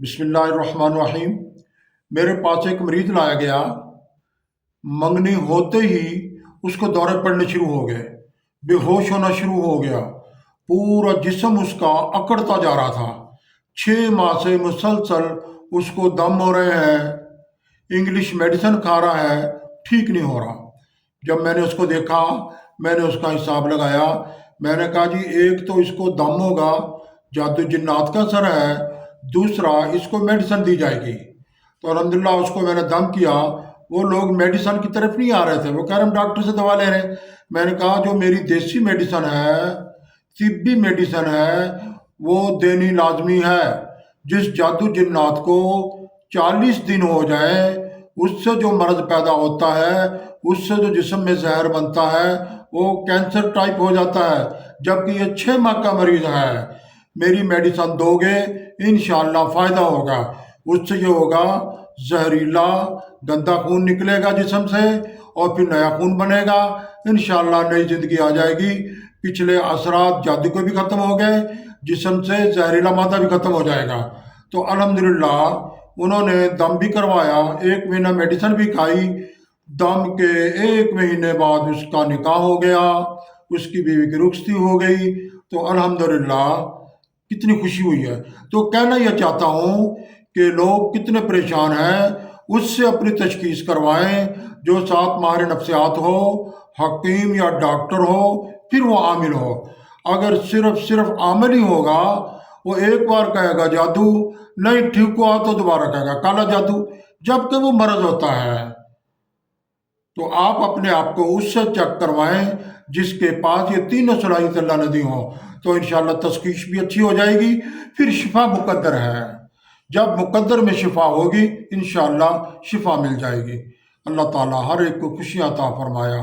बिस्मिल्लाहिर्रहमानिर्रहीम। मेरे पास एक मरीज लाया गया। मंगनी होते ही उसको दौरे पड़ने शुरू हो गए, बेहोश होना शुरू हो गया, पूरा जिस्म उसका अकड़ता जा रहा था। 6 माह से मुसलसल उसको दम हो रहे हैं, इंग्लिश मेडिसिन खा रहा है, ठीक नहीं हो रहा। जब मैंने उसको देखा, मैंने उसका हिसाब लगाया। मैंने कहा जी, एक तो इसको दम होगा, जादू जिन्नात का असर है, दूसरा इसको मेडिसिन दी जाएगी। तो अल्हम्दुलिल्लाह उसको मैंने दम किया। वो लोग मेडिसिन की तरफ नहीं आ रहे थे, वो कह रहे हम डॉक्टर से दवा ले रहे हैं। मैंने कहा जो मेरी देसी मेडिसिन है, तिब्बी मेडिसिन है, वो देनी लाजमी है। जिस जादू जिन्नात को 40 दिन हो जाए, उससे जो मर्ज पैदा होता है, उससे जो जिस्म में जहर बनता है, वो कैंसर टाइप हो जाता है। जबकि ये 6 माह का मरीज है। मेरी मेडिसिन दोगे, इंशाअल्लाह फ़ायदा होगा। उससे ये होगा, जहरीला गंदा खून निकलेगा जिस्म से और फिर नया खून बनेगा। इंशाअल्लाह नई ज़िंदगी आ जाएगी। पिछले असरात जादू के भी ख़त्म हो गए, जिस्म से जहरीला मादा भी ख़त्म हो जाएगा। तो अल्हम्दुलिल्लाह उन्होंने दम भी करवाया, 1 महीना मेडिसिन भी खाई। दम के 1 महीने बाद उसका निकाह हो गया, उसकी बीवी की रुखसती हो गई। तो अल्हम्दुलिल्लाह कितनी खुशी हुई है। तो कहना यह चाहता हूँ कि लोग कितने परेशान हैं, उससे अपनी तशखीस करवाएं। जो साथ माहिर नफ्सियात हो, हकीम या डॉक्टर हो, फिर वो आमिल हो। अगर सिर्फ आमिल ही होगा, वो एक बार कहेगा जादू, नहीं ठीक हुआ तो दोबारा कहेगा काला जादू, जबकि वो मर्ज होता है। तो आप अपने आप को उससे चेक करवाएं जिसके पास ये तीनों सलाहियत अल्लाह ने दी हो। तो इंशाअल्लाह तशखीस भी अच्छी हो जाएगी, फिर शिफा मुकद्दर है। जब मुकद्दर में शिफा होगी, इंशाअल्लाह शिफा मिल जाएगी। अल्लाह ताला हर एक को खुशियाँ अता फरमाया।